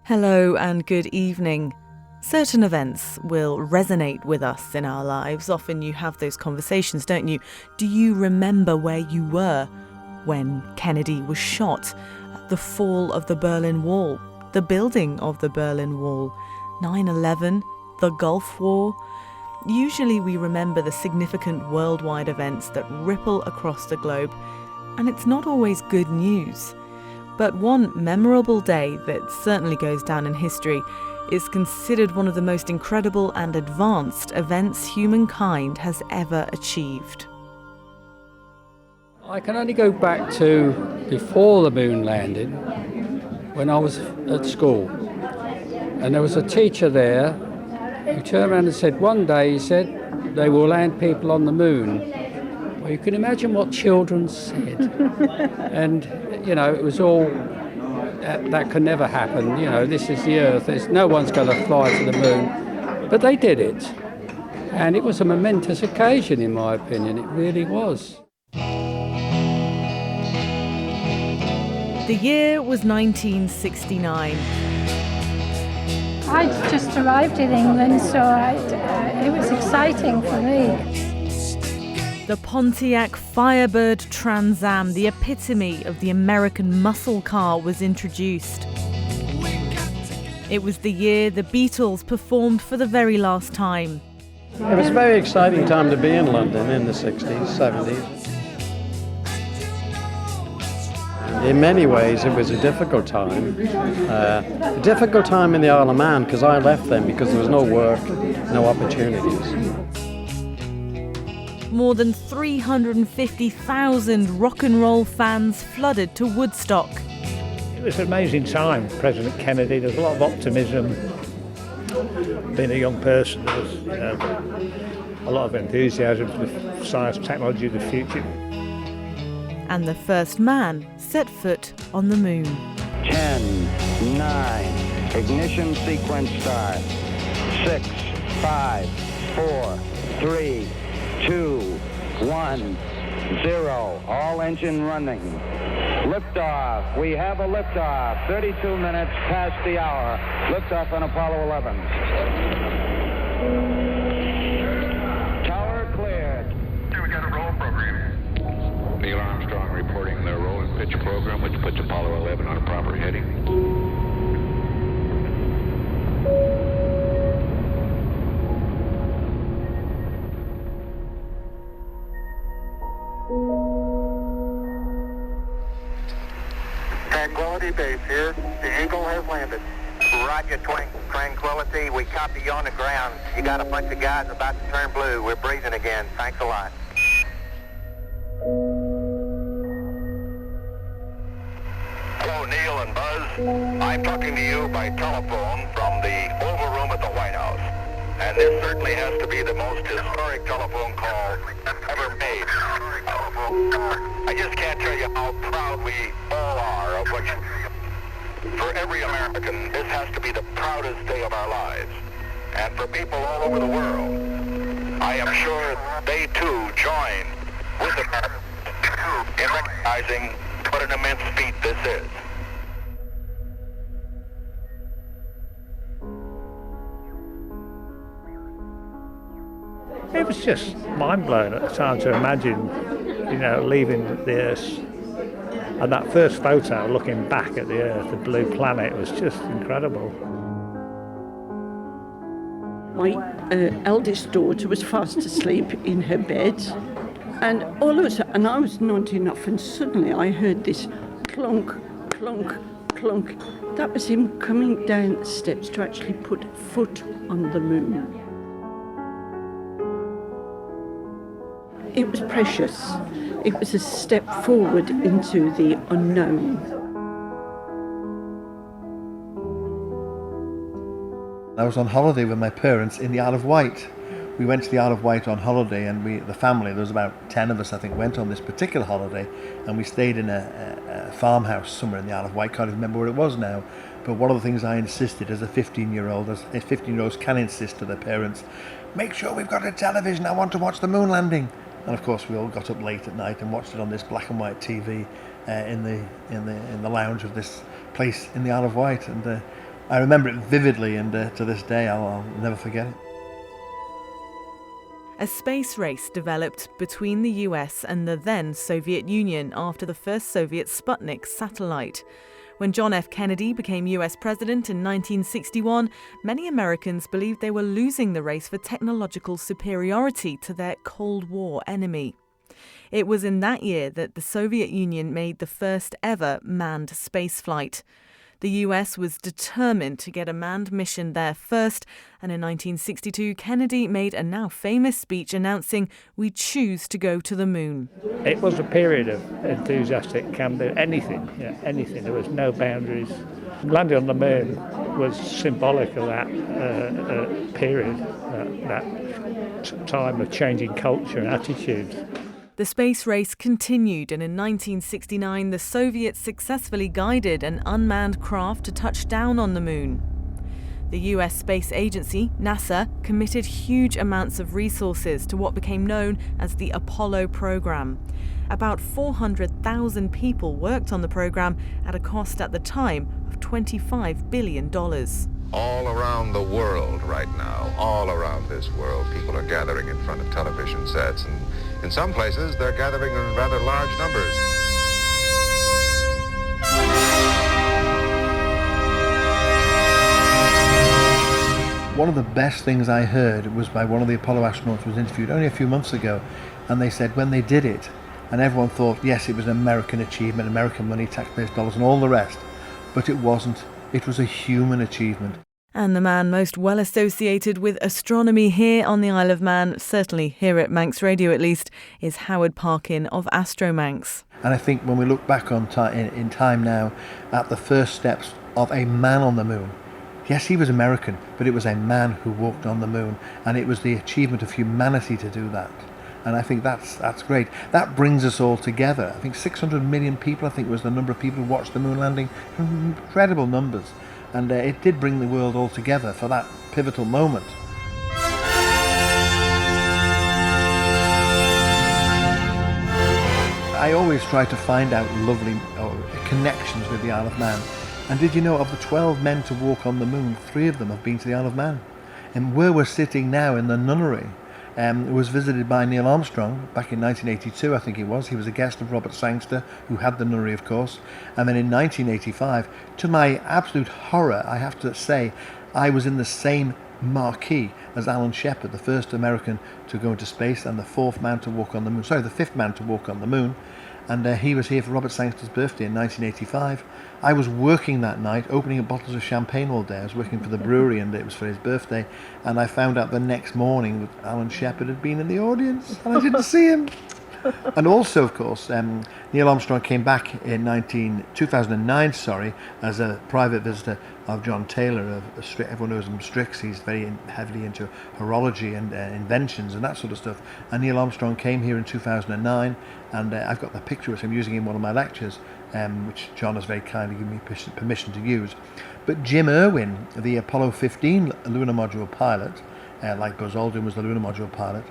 Hello and good evening. Certain events will resonate with us in our lives. Often you have those conversations, don't you? Do you remember where you were when Kennedy was shot? The fall of the Berlin Wall, the building of the Berlin Wall, 9/11, the Gulf War. Usually we remember the significant worldwide events that ripple across the globe, and it's not always good news. But one memorable day that certainly goes down in history is considered one of the most incredible and advanced events humankind has ever achieved. I can only go back to before the moon landed, when I was at school. And there was a teacher there who turned around and said, one day, he said, they will land people on the moon. Well, you can imagine what children said. And, it was all, that could never happen. This is the Earth. No one's going to fly to the moon. But they did it. And it was a momentous occasion, in my opinion. It really was. The year was 1969. I just arrived in England, so it was exciting for me. The Pontiac Firebird Trans Am, the epitome of the American muscle car, was introduced. It was the year the Beatles performed for the very last time. It was a very exciting time to be in London in the 60s, 70s. In many ways, it was a difficult time. A difficult time in the Isle of Man, because I left them because there was no work, no opportunities. More than 350,000 rock and roll fans flooded to Woodstock. It was an amazing time, President Kennedy. There was a lot of optimism. Being a young person, there was a lot of enthusiasm for the science, technology of the future. And the first man set foot on the moon. 10, 9, ignition sequence start. 6, 5, 4, 3, 2, 1, 0. All engine running. Liftoff. We have a liftoff. 32 minutes past the hour. Liftoff on Apollo 11. Tower cleared. Okay, we got a roll program. Neil Armstrong reporting the roll and pitch program, which puts Apollo 11 on a proper heading. Tranquility Base here. The Eagle has landed. Roger, Tranquility. We copy you on the ground. You got a bunch of guys about to turn blue. We're breathing again. Thanks a lot. Hello, Neil and Buzz. I'm talking to you by telephone from the Oval Room at the White House. And this certainly has to be the most historic telephone call ever made. I just can't tell you how proud we all are of what you... For every American, this has to be the proudest day of our lives. And for people all over the world, I am sure they too join with America in recognizing what an immense feat this is. It was just mind-blowing at the time to imagine, leaving the Earth. And that first photo, looking back at the Earth, the blue planet, was just incredible. My eldest daughter was fast asleep in her bed, and all of a sudden, and I was nodding enough, and suddenly I heard this clunk, clunk, clunk. That was him coming down the steps to actually put foot on the moon. It was precious. It was a step forward into the unknown. I was on holiday with my parents in the Isle of Wight. We went to the Isle of Wight on holiday, and the family, there was about 10 of us, I think, went on this particular holiday, and we stayed in a farmhouse somewhere in the Isle of Wight. Can't even remember where it was now. But one of the things I insisted as a 15-year-old, as 15-year-olds can insist to their parents, make sure we've got a television, I want to watch the moon landing. And of course we all got up late at night and watched it on this black and white TV in the lounge of this place in the Isle of Wight. And I remember it vividly, and to this day I'll never forget it. A space race developed between the US and the then Soviet Union after the first Soviet Sputnik satellite. When John F. Kennedy became US president in 1961, many Americans believed they were losing the race for technological superiority to their Cold War enemy. It was in that year that the Soviet Union made the first ever manned spaceflight. The US was determined to get a manned mission there first, and in 1962 Kennedy made a now famous speech announcing, "We choose to go to the moon." It was a period of enthusiastic campaign, anything. There was no boundaries. Landing on the moon was symbolic of that period, that time of changing culture and attitudes. The space race continued, and in 1969 the Soviets successfully guided an unmanned craft to touch down on the moon. The US Space Agency, NASA, committed huge amounts of resources to what became known as the Apollo program. About 400,000 people worked on the program at a cost at the time of $25 billion. All around the world right now, all around this world, people are gathering in front of television sets, and in some places they're gathering in rather large numbers. One of the best things I heard was by one of the Apollo astronauts who was interviewed only a few months ago, and they said when they did it, and everyone thought, yes, it was an American achievement, American money, taxpayers' dollars and all the rest, but it wasn't. It was a human achievement. And the man most well associated with astronomy here on the Isle of Man, certainly here at Manx Radio at least, is Howard Parkin of Manx. And I think when we look back on in time now at the first steps of a man on the moon, yes, he was American, but it was a man who walked on the moon, and it was the achievement of humanity to do that. And I think that's great. That brings us all together. I think 600 million people, I think, was the number of people who watched the moon landing. Incredible numbers. And it did bring the world all together for that pivotal moment. I always try to find out lovely connections with the Isle of Man. And did you know, of the 12 men to walk on the moon, 3 of them have been to the Isle of Man. And where we're sitting now in the nunnery, was visited by Neil Armstrong back in 1982, I think it was. He was a guest of Robert Sangster, who had the nunnery, of course. And then in 1985, to my absolute horror, I have to say, I was in the same marquee as Alan Shepard, the first American to go into space and the 5th man to walk on the moon. And he was here for Robert Sangster's birthday in 1985. I was working that night, opening up bottles of champagne all day. I was working for the brewery, and it was for his birthday. And I found out the next morning that Alan Shepard had been in the audience, and I didn't see him. And also, of course, Neil Armstrong came back in 2009, as a private visitor of John Taylor. Everyone knows him, Strix. He's very heavily into horology and inventions and that sort of stuff. And Neil Armstrong came here in 2009, and I've got the picture which I'm using in one of my lectures, which John has very kindly given me permission to use. But Jim Irwin, the Apollo 15 lunar module pilot, like Buzz Aldrin was the lunar module pilot,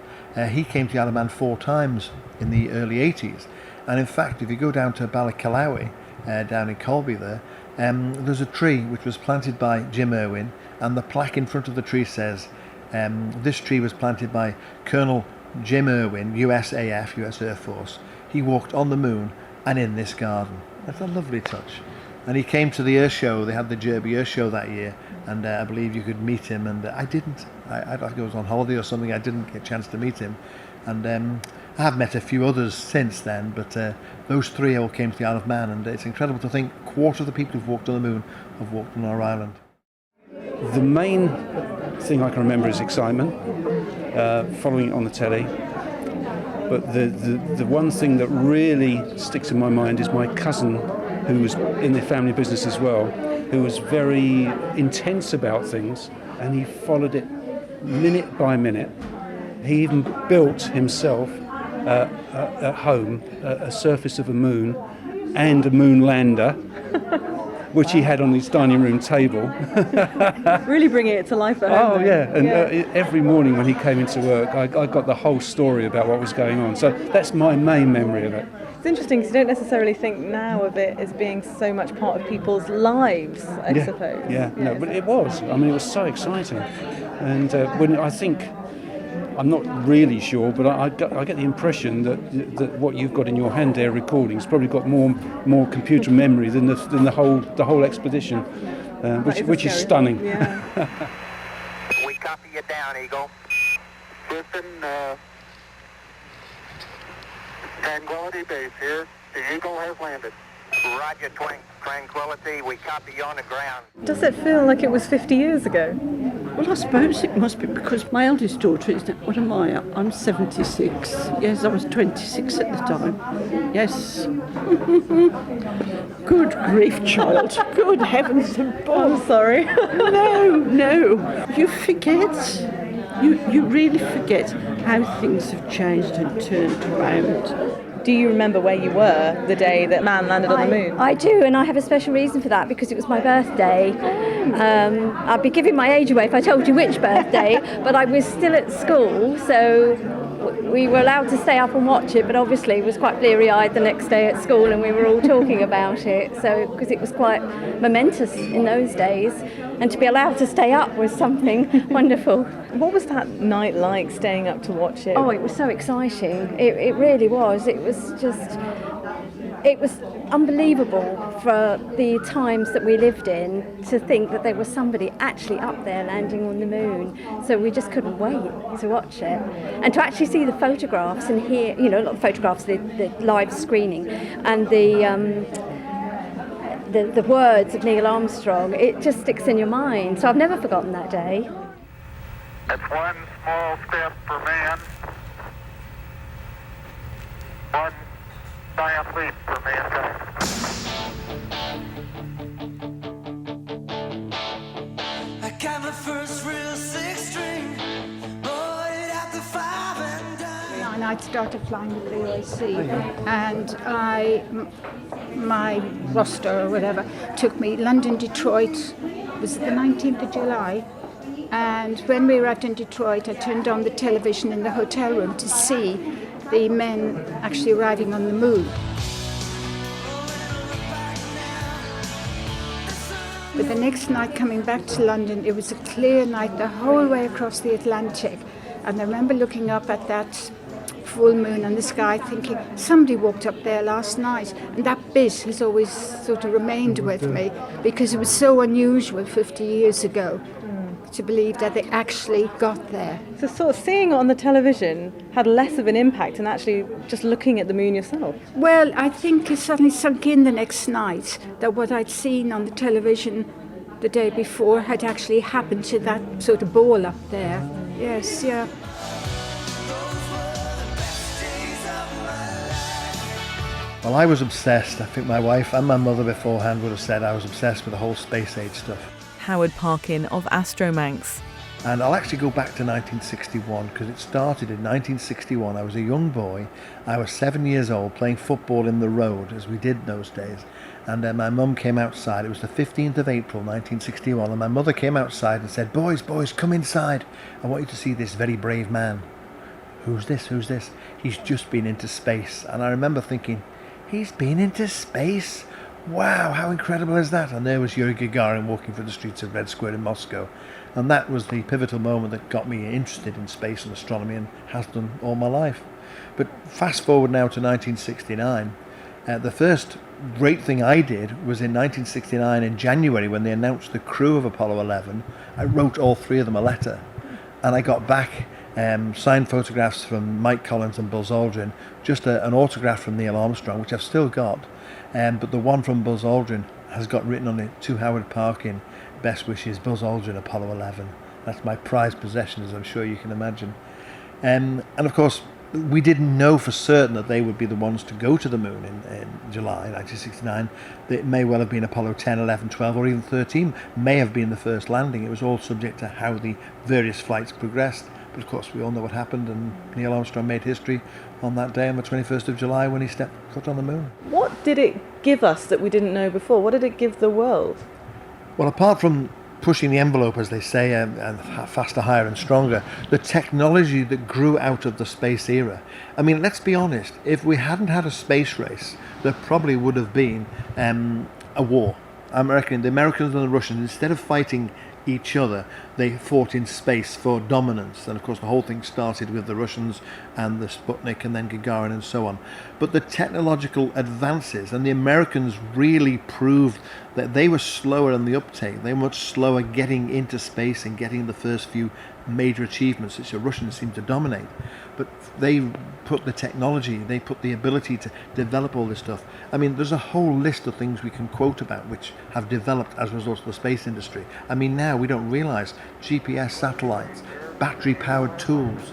he came to the Isle of Man 4 times in the early 80s. And in fact, if you go down to Ballacalawi, down in Colby there, there's a tree which was planted by Jim Irwin, and the plaque in front of the tree says, this tree was planted by Colonel Jim Irwin, USAF, US Air Force. He walked on the moon and in this garden. That's a lovely touch. And he came to the Earth Show. They had the Derby Earth Show that year, and I believe you could meet him, and I didn't. I think I was on holiday or something. I didn't get a chance to meet him, and I have met a few others since then, but those 3 all came to the Isle of Man, and it's incredible to think a quarter of the people who've walked on the moon have walked on our island. The main thing I can remember is excitement, following it on the telly. But the one thing that really sticks in my mind is my cousin, who was in the family business as well, who was very intense about things, and he followed it minute by minute. He even built himself at home a surface of a moon and a moon lander, which he had on his dining room table. Really bringing it to life at home. Oh, yeah. And every morning when he came into work, I got the whole story about what was going on. So that's my main memory of it. It's interesting because you don't necessarily think now of it as being so much part of people's lives, I suppose. Yeah, no, but it was. I mean, it was so exciting. And when I think, I'm not really sure, but I get the impression that what you've got in your hand there recording has probably got more computer memory than the whole expedition, which is stunning. Yeah. We copy you down, Eagle. Listen, Tranquility Base here. The Eagle has landed. Roger, Tranquility. We copy you on the ground. Does it feel like it was 50 years ago? Well, I suppose it must be because my eldest daughter is, what am I? I'm 76. Yes, I was 26 at the time. Yes. Good grief, child. Good heavens above. I'm sorry. No. You forget. You really forget how things have changed and turned around. Do you remember where you were the day that man landed on the moon? I do, and I have a special reason for that because it was my birthday. I'd be giving my age away if I told you which birthday, but I was still at school, so we were allowed to stay up and watch it, but obviously it was quite bleary-eyed the next day at school and we were all talking about it, so because it was quite momentous in those days, and to be allowed to stay up was something wonderful. What was that night like, staying up to watch it? Oh, it was so exciting. It really was. It was unbelievable for the times that we lived in to think that there was somebody actually up there landing on the moon. So we just couldn't wait to watch it. And to actually see the photographs and hear, not the photographs, the live screening and the words of Neil Armstrong, it just sticks in your mind. So I've never forgotten that day. That's one small step for man, one giant leap for mankind. I got my first real six string, bought it at the 5 and dime. And I'd started flying with the OAC, and my roster or whatever took me London, Detroit. Was it the 19th of July? And when we were out in Detroit, I turned on the television in the hotel room to see the men actually arriving on the moon. But the next night coming back to London, it was a clear night the whole way across the Atlantic. And I remember looking up at that full moon in the sky thinking, somebody walked up there last night. And that bit has always sort of remained with me because it was so unusual 50 years ago. To believe that they actually got there. So sort of seeing it on the television had less of an impact than actually just looking at the moon yourself? Well, I think it suddenly sunk in the next night that what I'd seen on the television the day before had actually happened to that sort of ball up there. Yes, yeah. Well, I was obsessed. I think my wife and my mother beforehand would have said I was obsessed with the whole space age stuff. Howard Parkin of Manx. And I'll actually go back to 1961 because it started in 1961. I was a young boy. I was 7 years old playing football in the road, as we did in those days. And my mum came outside. It was the 15th of April 1961, and my mother came outside and said, boys, come inside. I want you to see this very brave man. Who's this? He's just been into space. And I remember thinking, he's been into space? Wow, how incredible is that? And there was Yuri Gagarin walking through the streets of Red Square in Moscow. And that was the pivotal moment that got me interested in space and astronomy and has done all my life. But fast forward now to 1969. The first great thing I did was in 1969 in January when they announced the crew of Apollo 11. I wrote all three of them a letter. And I got back signed photographs from Mike Collins and Buzz Aldrin, just an autograph from Neil Armstrong, which I've still got. But the one from Buzz Aldrin has got written on it, to Howard Parkin, best wishes, Buzz Aldrin, Apollo 11. That's my prized possession, as I'm sure you can imagine. And of course, we didn't know for certain that they would be the ones to go to the moon in July 1969. It may well have been Apollo 10, 11, 12, or even 13 may have been the first landing. It was all subject to how the various flights progressed. But of course, we all know what happened, and Neil Armstrong made history on that day, on the 21st of July, when he stepped foot on the moon. What did it give us that we didn't know before? What did it give the world? Well, apart from pushing the envelope, as they say, and faster, higher and stronger. The technology that grew out of the space era. I mean, let's be honest, if we hadn't had a space race, there probably would have been a war. I reckon the Americans and the Russians, instead of fighting each other, they fought in space for dominance. And of course the whole thing started with the Russians and the Sputnik and then Gagarin and so on. But the technological advances, and the Americans really proved that they were slower in the uptake. They were much slower getting into space and getting the first few major achievements, which the Russians seemed to dominate. But they put the technology, they put the ability to develop all this stuff. I mean, there's a whole list of things we can quote about which have developed as a result of the space industry. I mean, now we don't realize GPS satellites, battery-powered tools,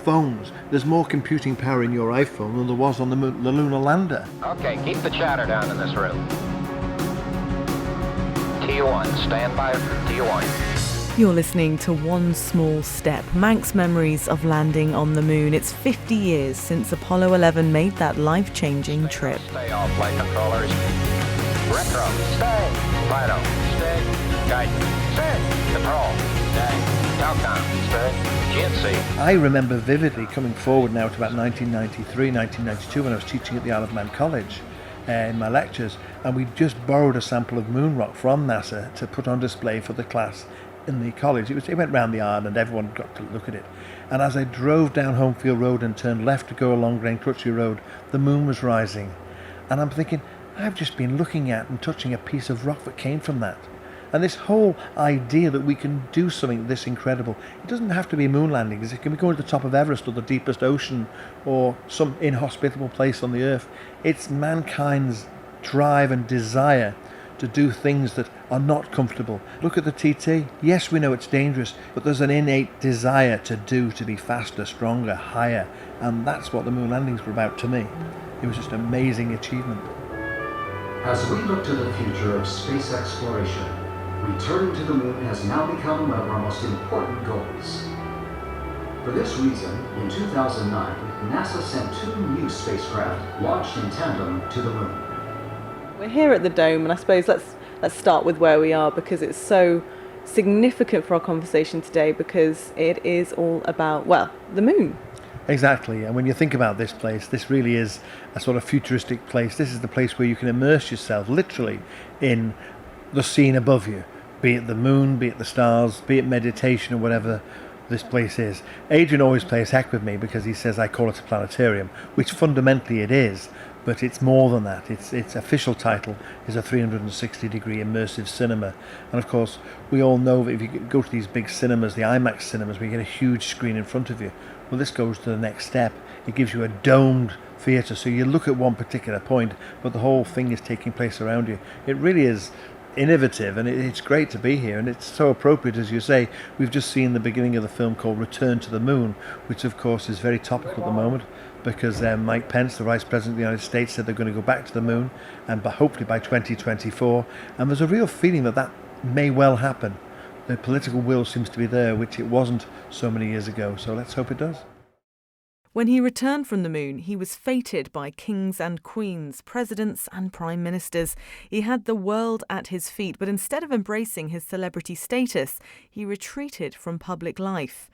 phones. There's more computing power in your iPhone than there was on the lunar lander. Okay, keep the chatter down in this room. T1, stand by for T1. You're listening to One Small Step, Manx memories of landing on the moon. It's 50 years since Apollo 11 made that life-changing trip. Stay off, flight controllers. Retro, stay. Fido, stay. Guidance, stay. Control, stay. Countdown, stay. GNC. I remember vividly coming forward now to about 1993, 1992 when I was teaching at the Isle of Man College in my lectures, and we just borrowed a sample of moon rock from NASA to put on display for the class in the college. It went round the island and everyone got to look at it. And as I drove down Homefield Road and turned left to go along Glen Crutchley Road, the moon was rising. And I'm thinking, I've just been looking at and touching a piece of rock that came from that. And this whole idea that we can do something this incredible, it doesn't have to be moon landings. It can be going to the top of Everest or the deepest ocean or some inhospitable place on the earth. It's mankind's drive and desire to do things that are not comfortable. Look at the TT. Yes, we know it's dangerous, but there's an innate desire to be faster, stronger, higher. And that's what the moon landings were about to me. It was just an amazing achievement. As we look to the future of space exploration, returning to the moon has now become one of our most important goals. For this reason, in 2009, NASA sent 2 new spacecraft launched in tandem to the moon. We're here at the Dome, and I suppose let's start with where we are, because it's so significant for our conversation today, because it is all about, well, the moon. Exactly, and when you think about this place, this really is a sort of futuristic place. This is the place where you can immerse yourself literally in the scene above you, be it the moon, be it the stars, be it meditation or whatever this place is. Adrian always plays heck with me because he says I call it a planetarium, which fundamentally it is. But it's more than that. Its official title is a 360-degree immersive cinema. And of course, we all know that if you go to these big cinemas, the IMAX cinemas, where you get a huge screen in front of you, well, this goes to the next step. It gives you a domed theatre, so you look at one particular point, but the whole thing is taking place around you. It really is innovative, and it's great to be here, and it's so appropriate, as you say. We've just seen the beginning of the film called Return to the Moon, which of course is very topical at the moment, because Mike Pence, the Vice President of the United States, said they're going to go back to the moon, and hopefully by 2024, and there's a real feeling that may well happen. The political will seems to be there, which it wasn't so many years ago, so let's hope it does. When he returned from the moon, he was feted by kings and queens, presidents and prime ministers. He had the world at his feet, but instead of embracing his celebrity status, he retreated from public life.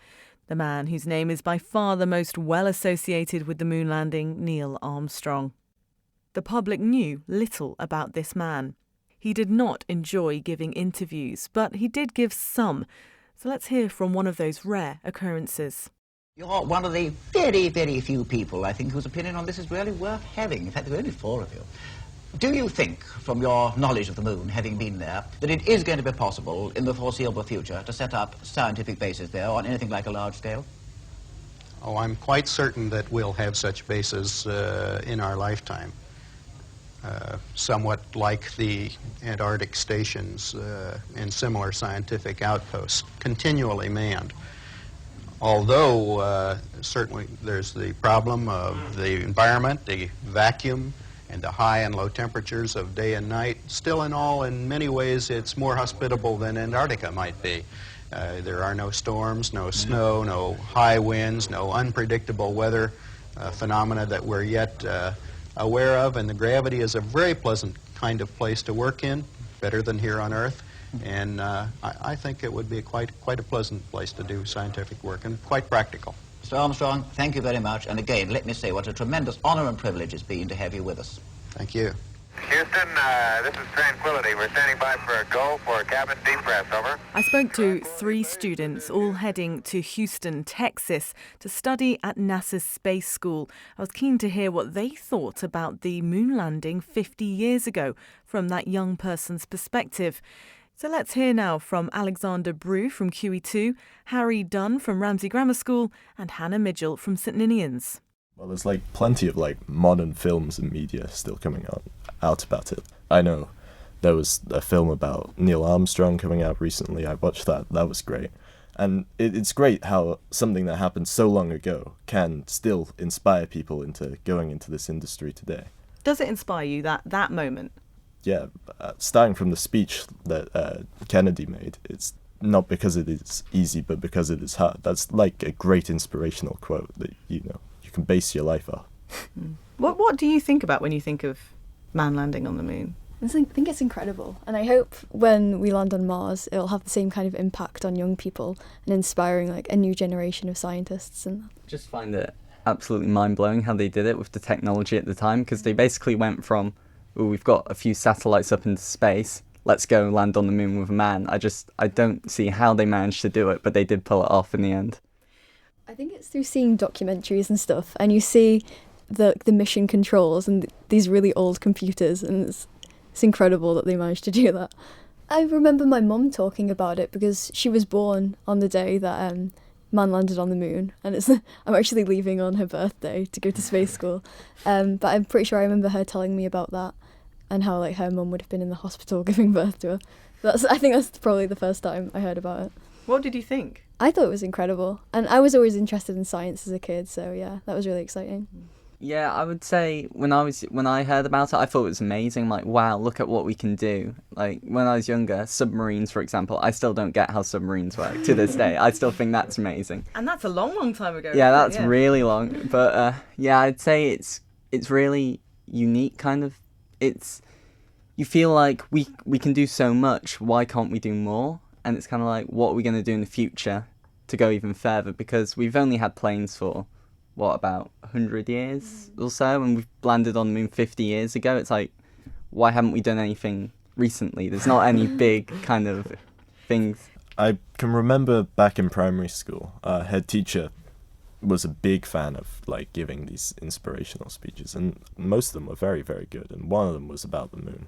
The man whose name is by far the most well associated with the moon landing, Neil Armstrong. The public knew little about this man. He did not enjoy giving interviews, but he did give some. So let's hear from one of those rare occurrences. You're one of the very, very few people, I think, whose opinion on this is really worth having. In fact, there are only 4 of you. Do you think, from your knowledge of the moon, having been there, that it is going to be possible in the foreseeable future to set up scientific bases there on anything like a large scale? Oh, I'm quite certain that we'll have such bases in our lifetime. Somewhat like the Antarctic stations and similar scientific outposts, continually manned. Although certainly there's the problem of the environment, the vacuum, and the high and low temperatures of day and night. Still in all, in many ways, it's more hospitable than Antarctica might be. There are no storms, no snow, no high winds, no unpredictable weather phenomena that we're yet aware of, and the gravity is a very pleasant kind of place to work in, better than here on Earth. And I think it would be quite a pleasant place to do scientific work and quite practical. Mr. Armstrong, thank you very much. And again, let me say what a tremendous honor and privilege it's been to have you with us. Thank you. Houston, this is Tranquility. We're standing by for a go for cabin depress, over. I spoke to 3 students, all heading to Houston, Texas, to study at NASA's Space School. I was keen to hear what they thought about the moon landing 50 years ago from that young person's perspective. So let's hear now from Alexander Brew from QE2, Harry Dunn from Ramsey Grammar School, and Hannah Midgell from St Ninians. Well, there's plenty of modern films and media still coming out about it. I know there was a film about Neil Armstrong coming out recently. I watched that. That was great. And it's great how something that happened so long ago can still inspire people into going into this industry today. Does it inspire you, that moment? Yeah, starting from the speech that Kennedy made, it's not because it is easy, but because it is hard. That's a great inspirational quote that, you can base your life on. What do you think about when you think of man landing on the moon? I think it's incredible, and I hope when we land on Mars it'll have the same kind of impact on young people and inspiring a new generation of scientists. And just find it absolutely mind-blowing how they did it with the technology at the time, because they basically went from, we've got a few satellites up into space, let's go land on the moon with a man. I don't see how they managed to do it, but they did pull it off in the end. I think it's through seeing documentaries and stuff, and you see the mission controls and these really old computers, and it's incredible that they managed to do that. I remember my mum talking about it because she was born on the day that man landed on the moon, and I'm actually leaving on her birthday to go to space school, but I'm pretty sure I remember her telling me about that and how her mum would have been in the hospital giving birth to her. I think that's probably the first time I heard about it. What did you think? I thought it was incredible, and I was always interested in science as a kid, so yeah, that was really exciting. Yeah, I would say when I heard about it, I thought it was amazing. Wow, look at what we can do. When I was younger, submarines, for example, I still don't get how submarines work to this day. I still think that's amazing. And that's a long time ago. Yeah, that's really long. But I'd say it's really unique, kind of. You feel like we can do so much. Why can't we do more? And it's kind of what are we going to do in the future to go even further? Because we've only had planes for, about 100 years or so, and we've landed on the moon 50 years ago. It's why haven't we done anything recently? There's not any big kind of things. I can remember back in primary school, our head teacher was a big fan of giving these inspirational speeches, and most of them were very, very good, and one of them was about the moon.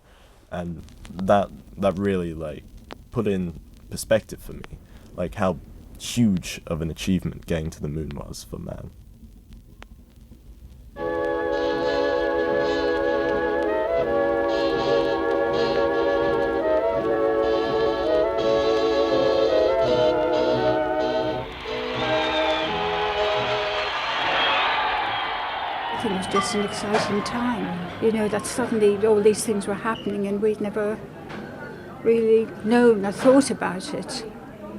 And that really put in perspective for me, how huge of an achievement getting to the moon was for man. I think it was just an exciting time, that suddenly all these things were happening and we'd never really known or thought about it.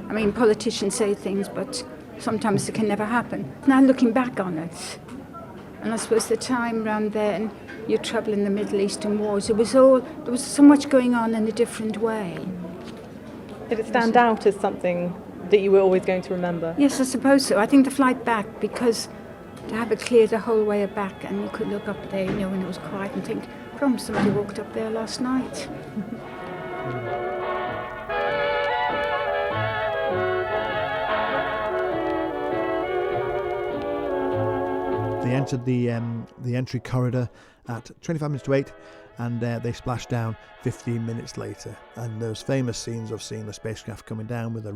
I mean, politicians say things, but sometimes it can never happen. Now looking back on it, and I suppose the time around then, your trouble in the Middle Eastern wars, there was so much going on in a different way. Did it stand out as something that you were always going to remember? Yes, I suppose so. I think the flight back, because to have it clear the whole way back, and you could look up there, when it was quiet, and think, somebody walked up there last night. They entered the entry corridor at 25 minutes to 8, and they splashed down 15 minutes later. And those famous scenes of seeing the spacecraft coming down with the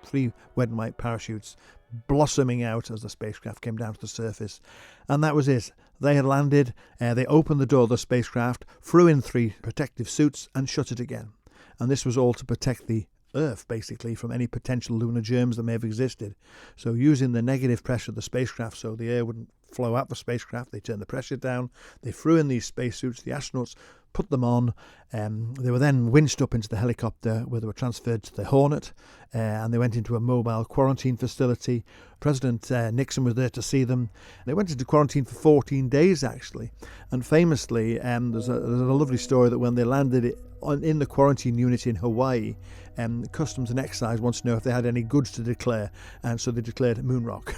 three red and white parachutes blossoming out as the spacecraft came down to the surface. And that was it. They had landed, they opened the door of the spacecraft, threw in 3 protective suits and shut it again. And this was all to protect the Earth, basically, from any potential lunar germs that may have existed. So using the negative pressure of the spacecraft so the air wouldn't flow out the spacecraft, they turned the pressure down, they threw in these spacesuits, the astronauts put them on, they were then winched up into the helicopter where they were transferred to the Hornet, and they went into a mobile quarantine facility. President Nixon was there to see them. They went into quarantine for 14 days, actually, and famously, there's a lovely story that when they landed in the quarantine unit in Hawaii, Customs and Excise wants to know if they had any goods to declare, and so they declared moon rock.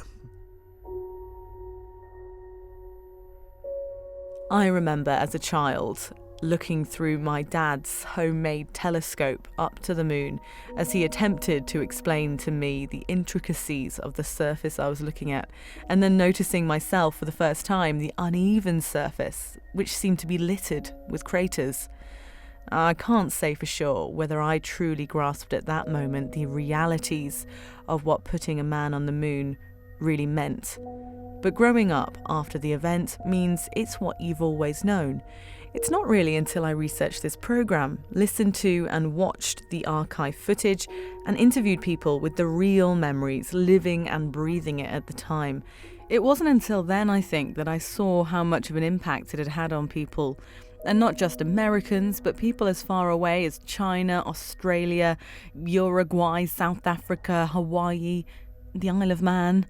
I remember as a child looking through my dad's homemade telescope up to the moon as he attempted to explain to me the intricacies of the surface I was looking at, and then noticing myself for the first time the uneven surface, which seemed to be littered with craters. I can't say for sure whether I truly grasped at that moment the realities of what putting a man on the moon really meant. But growing up after the event means it's what you've always known. It's not really until I researched this programme, listened to and watched the archive footage, and interviewed people with the real memories, living and breathing it at the time. It wasn't until then, I think, that I saw how much of an impact it had had on people. And not just Americans, but people as far away as China, Australia, Uruguay, South Africa, Hawaii, the Isle of Man.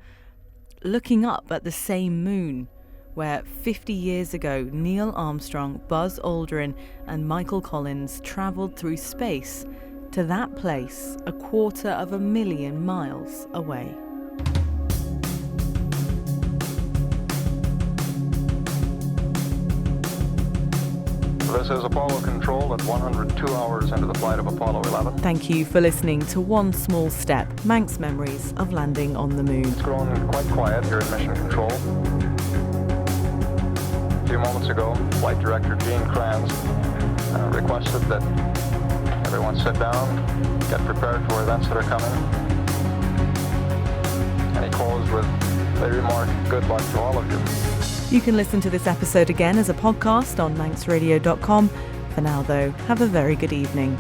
Looking up at the same moon, where 50 years ago Neil Armstrong, Buzz Aldrin and Michael Collins travelled through space to that place 250,000 miles away. This is Apollo Control at 102 hours into the flight of Apollo 11. Thank you for listening to One Small Step, Manx Memories of Landing on the Moon. It's grown quite quiet here at Mission Control. A few moments ago, Flight Director Gene Kranz requested that everyone sit down, get prepared for events that are coming. And he closed with the remark, good luck to all of you. You can listen to this episode again as a podcast on manxradio.com. For now, though, have a very good evening.